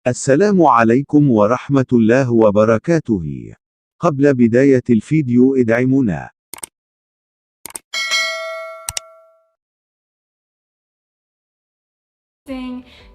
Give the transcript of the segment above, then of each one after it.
السلام عليكم ورحمة الله وبركاته. قبل بداية الفيديو ادعمونا.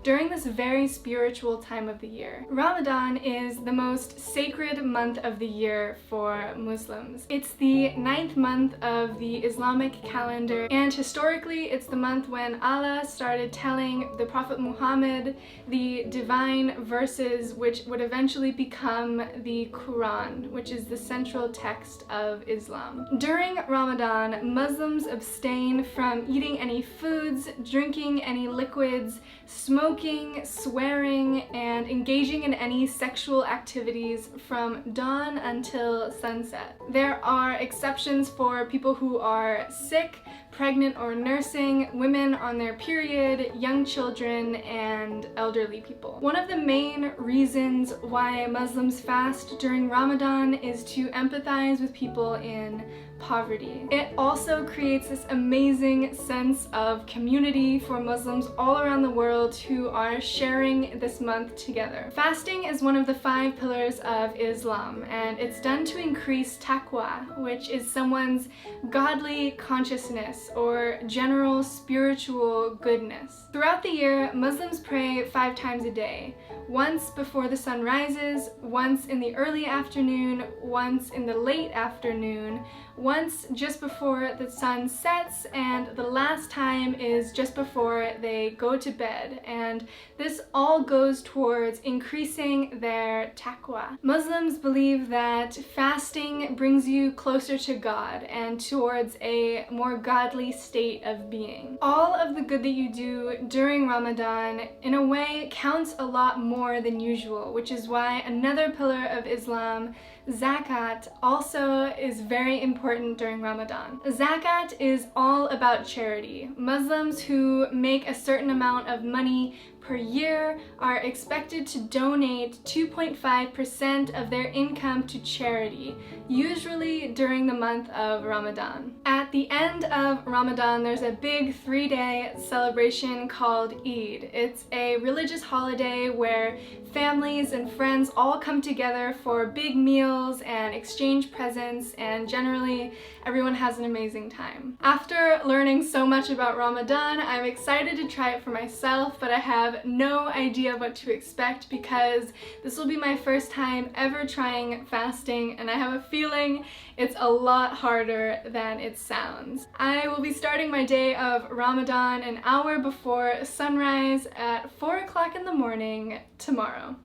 During this very spiritual time of the year. Ramadan is the most sacred month of the year for Muslims. It's the 9th month of the Islamic calendar, and historically it's the month when Allah started telling the Prophet Muhammad the divine verses which would eventually become the Quran, which is the central text of Islam. During Ramadan, Muslims abstain from eating any foods, drinking any liquids, smoking, swearing, and engaging in any sexual activities from dawn until sunset. There are exceptions for people who are sick, pregnant or nursing, women on their period, young children, and elderly people. One of the main reasons why Muslims fast during Ramadan is to empathize with people in poverty. It also creates this amazing sense of community for Muslims all around the world who are sharing this month together. Fasting is one of the 5 pillars of Islam, and it's done to increase taqwa, which is someone's godly consciousness or general spiritual goodness. Throughout the year, Muslims pray 5 times a day. Once before the sun rises, once in the early afternoon, once in the late afternoon, once just before the sun sets, and the last time is just before they go to bed. And this all goes towards increasing their taqwa. Muslims believe that fasting brings you closer to God and towards a more godly state of being. All of the good that you do during Ramadan, in a way, counts a lot more than usual, which is why another pillar of Islam, zakat, also is very important during Ramadan. Zakat is all about charity. Muslims who make a certain amount of money per year are expected to donate 2.5% of their income to charity, usually during the month of Ramadan. At the end of Ramadan, there's a big 3-day celebration called Eid. It's a religious holiday where families and friends all come together for big meals and exchange presents, and generally everyone has an amazing time. After learning so much about Ramadan, I'm excited to try it for myself, but I have no idea what to expect because this will be my first time ever trying fasting, and I have a feeling it's a lot harder than it sounds. I will be starting my day of Ramadan an hour before sunrise at 4 o'clock in the morning tomorrow.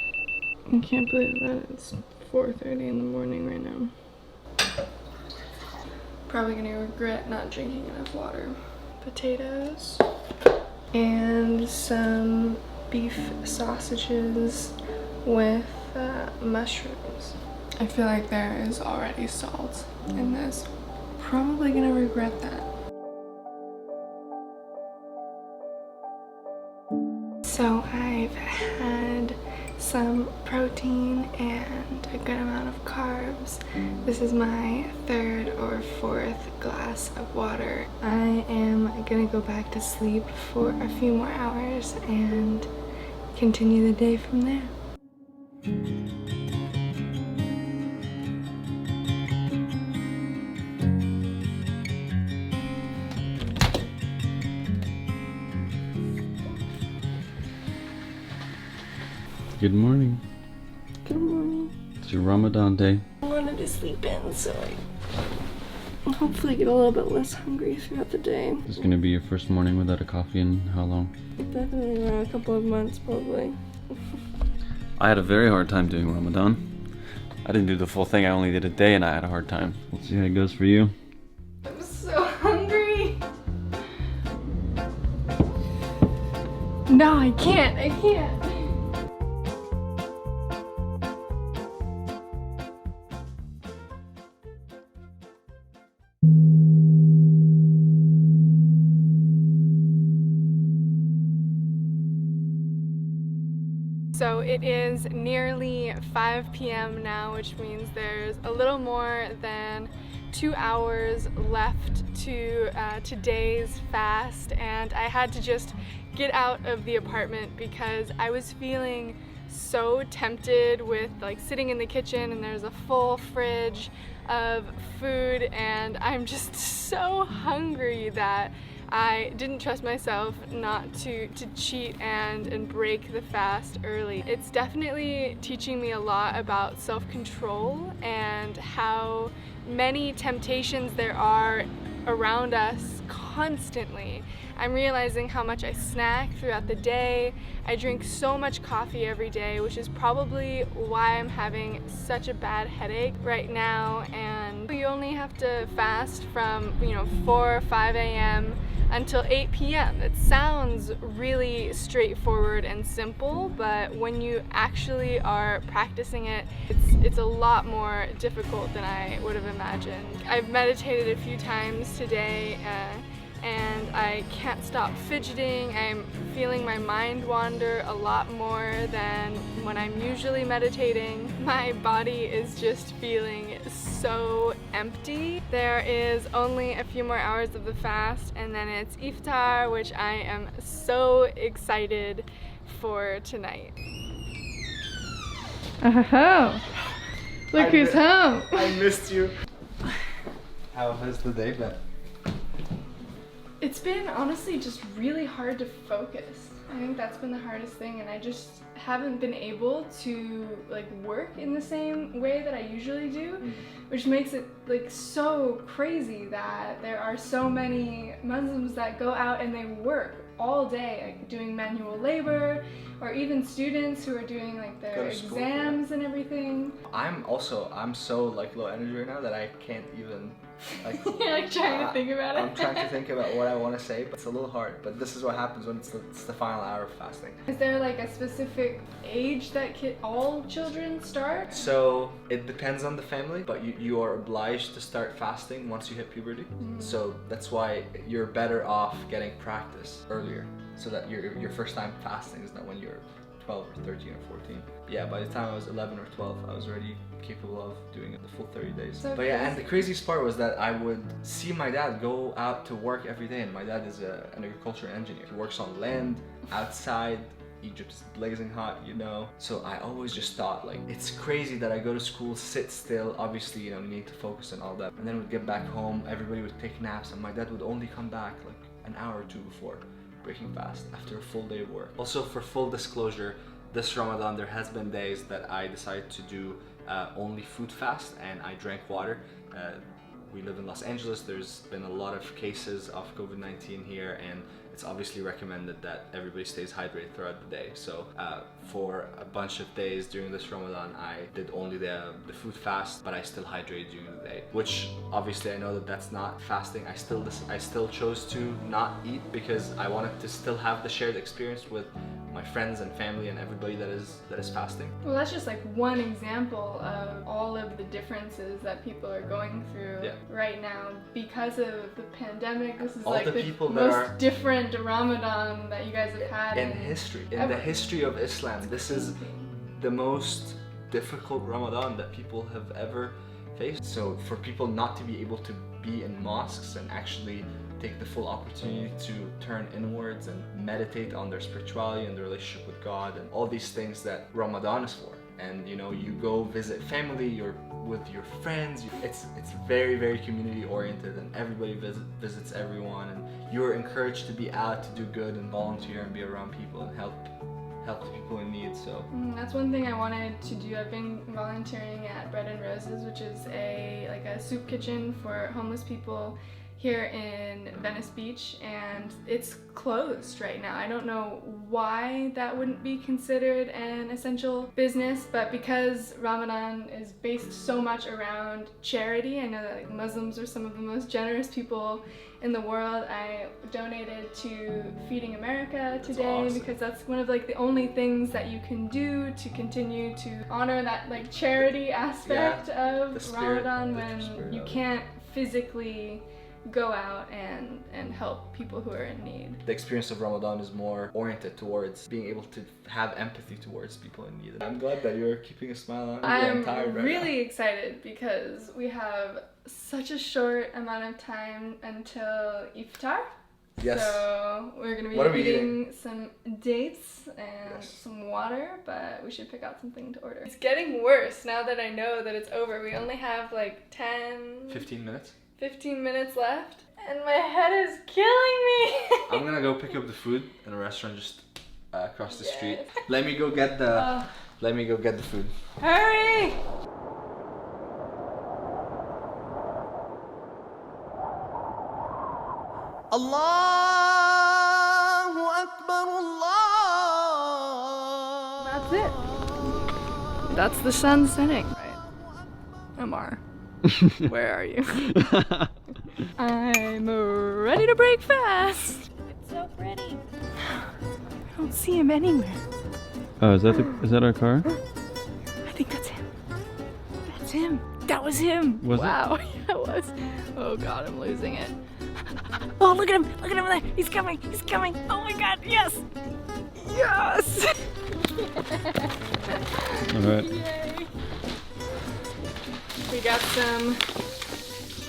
I can't believe that it's 4:30 in the morning right now. Probably gonna regret not drinking enough water. Potatoes and some beef sausages with mushrooms. I feel like there is already salt in this. Probably gonna regret that. So I've had some protein and a good amount of carbs. This is my 3rd or 4th glass of water. I am gonna go back to sleep for a few more hours and continue the day from there. Good morning. Good morning. It's your Ramadan day. I wanted to sleep in, so I hopefully get a little bit less hungry throughout the day. This is gonna be your first morning without a coffee in how long? Definitely around a couple of months, probably. I had a very hard time doing Ramadan. I didn't do the full thing, I only did a day and I had a hard time. Let's see how it goes for you. I'm so hungry. No, I can't. So it is nearly 5 p.m. now, which means there's a little more than 2 hours left to today's fast, and I had to just get out of the apartment because I was feeling so tempted with like sitting in the kitchen and there's a full fridge of food and I'm just so hungry that I didn't trust myself not to cheat and break the fast early. It's definitely teaching me a lot about self-control and how many temptations there are around us constantly. I'm realizing how much I snack throughout the day. I drink so much coffee every day, which is probably why I'm having such a bad headache right now. And you only have to fast from 4 or 5 a.m. until 8 p.m. It sounds really straightforward and simple, but when you actually are practicing it, it's a lot more difficult than I would have imagined. I've meditated a few times today and I can't stop fidgeting. I'm feeling my mind wander a lot more than when I'm usually meditating. My body is just feeling so empty. There is only a few more hours of the fast and then it's iftar, which I am so excited for tonight. Oh, look who's home. I missed you. How has the day been? It's been honestly just really hard to focus. I think that's been the hardest thing, and I just haven't been able to like work in the same way that I usually do, which makes it like so crazy that there are so many Muslims that go out and they work all day, like doing manual labor, or even students who are doing like their exams and everything. I'm so like low energy right now that I can't even like You're like trying to think about it. I'm trying to think about what I want to say, but it's a little hard. But this is what happens when it's the final hour of fasting. Is there like a specific age that all children start? So it depends on the family, but you are obliged to start fasting once you hit puberty. So that's why you're better off getting practice earlier, so that your first time fasting is not when you're 12 or 13 or 14. Yeah, by the time I was 11 or 12, I was already capable of doing the full 30 days. So but yeah, and the craziest part was that I would see my dad go out to work every day, and my dad is an agricultural engineer. He works on land, outside. Egypt's blazing hot, So I always just thought, like, it's crazy that I go to school, sit still, obviously, you need to focus and all that. And then we'd get back home, everybody would take naps, and my dad would only come back like an hour or two before breaking fast after a full day of work. Also, for full disclosure, this Ramadan there has been days that I decided to do only food fast and I drank water. We live in Los Angeles. There's been a lot of cases of COVID-19 here, and it's obviously recommended that everybody stays hydrated throughout the day. So for a bunch of days during this Ramadan, I did only the food fast, but I still hydrated during the day, which obviously I know that that's not fasting. I still chose to not eat because I wanted to still have the shared experience with my friends and family and everybody that is fasting. Well, that's just like one example of all of the differences that people are going through right now because of the pandemic. This is all like the most different Ramadan that you guys have had in history. In the history of Islam, this is the most difficult Ramadan that people have ever faced. So for people not to be able to be in mosques and actually take the full opportunity to turn inwards and meditate on their spirituality and their relationship with God and all these things that Ramadan is for. And you go visit family, you're with your friends. It's very, very community oriented, and everybody visits everyone, and you're encouraged to be out to do good and volunteer and be around people and help the people in need. So that's one thing I wanted to do. I've been volunteering at Bread and Roses, which is a soup kitchen for homeless people here in Venice Beach, and it's closed right now. I don't know why that wouldn't be considered an essential business, but because Ramadan is based so much around charity, I know that like Muslims are some of the most generous people in the world. I donated to Feeding America today because that's one of like the only things that you can do to continue to honor that like charity aspect of Ramadan when you can't physically go out and help people who are in need. The experience of Ramadan is more oriented towards being able to have empathy towards people in need. I'm glad that you're keeping a smile on. I'm really excited because we have such a short amount of time until iftar. Yes. So we're gonna be What are we eating some dates and some water, but we should pick out something to order. It's getting worse now that I know that it's over. We only have like 15 minutes? 15 minutes left, and my head is killing me. I'm gonna go pick up the food in a restaurant just across the street. Let me go get the. Let me go get the food. Hurry! Allahu Akbar, Allah. That's it. That's the sun setting. Right. Omar, where are you? I'm ready to break fast. It's so pretty. I don't see him anywhere. Oh, is that our car? I think that's him. That's him. That was him. Was it? Wow, yeah, it was. Oh God, I'm losing it. Oh, look at him. Look at him there. He's coming. He's coming. Oh my God, yes. Yes. All right. Yay. We got some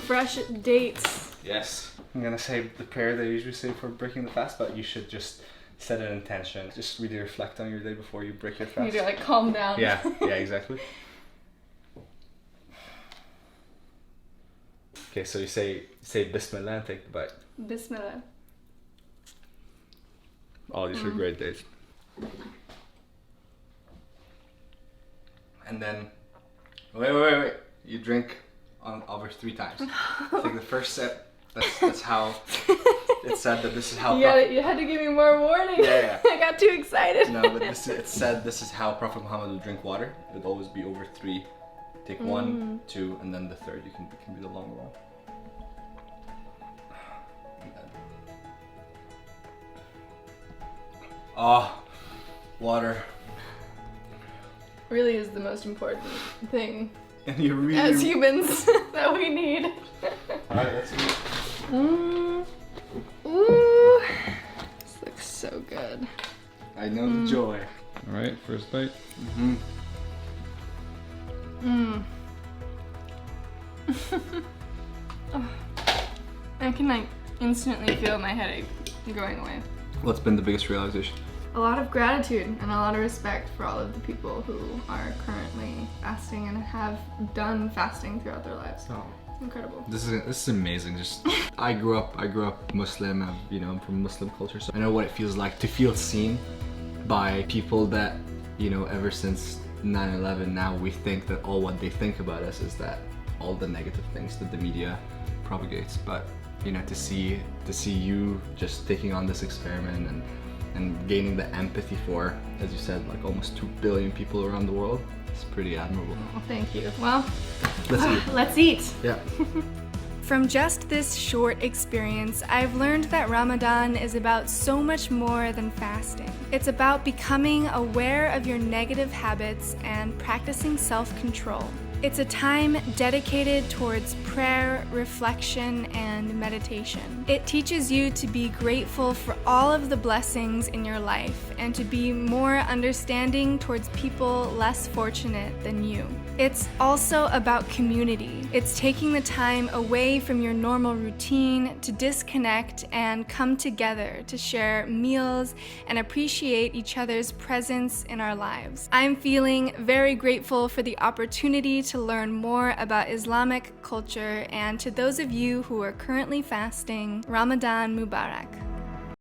fresh dates. Yes. I'm gonna say the prayer that I usually say for breaking the fast, but you should just set an intention. Just really reflect on your day before you break your fast. You need to like calm down. Yeah, exactly. Okay, so you say Bismillah and take the bite. Bismillah. Oh, these are great days. And then, wait. You drink over 3 times. Take the first sip. That's how it said that this is how. You had to give me more warning. Yeah. I got too excited. No, but it said this is how Prophet Muhammad would drink water. It would always be over 3. Take 1, 2, and then the third. You can be the longer one. Water. Really is the most important thing And you really. as humans that we need. Alright, let's eat. Ooh, this looks so good. I know the joy. All right, first bite. I can like instantly feel my headache going away. What's been the biggest realization? A lot of gratitude and a lot of respect for all of the people who are currently fasting and have done fasting throughout their lives. Oh. It's incredible. This is amazing. Just I grew up Muslim. I'm from Muslim culture, so I know what it feels like to feel seen by people that ever since 9/11. Now we think that all what they think about us is that all the negative things that the media propagates. But to see you just taking on this experiment and gaining the empathy for, as you said, like almost 2 billion people around the world, it's pretty admirable. Well, thank you. Well, Let's eat. let's eat. Yeah. From just this short experience, I've learned that Ramadan is about so much more than fasting. It's about becoming aware of your negative habits and practicing self-control. It's a time dedicated towards prayer, reflection, and meditation. It teaches you to be grateful for all of the blessings in your life and to be more understanding towards people less fortunate than you. It's also about community. It's taking the time away from your normal routine to disconnect and come together to share meals and appreciate each other's presence in our lives. I'm feeling very grateful for the opportunity to learn more about Islamic culture, and to those of you who are currently fasting, Ramadan Mubarak.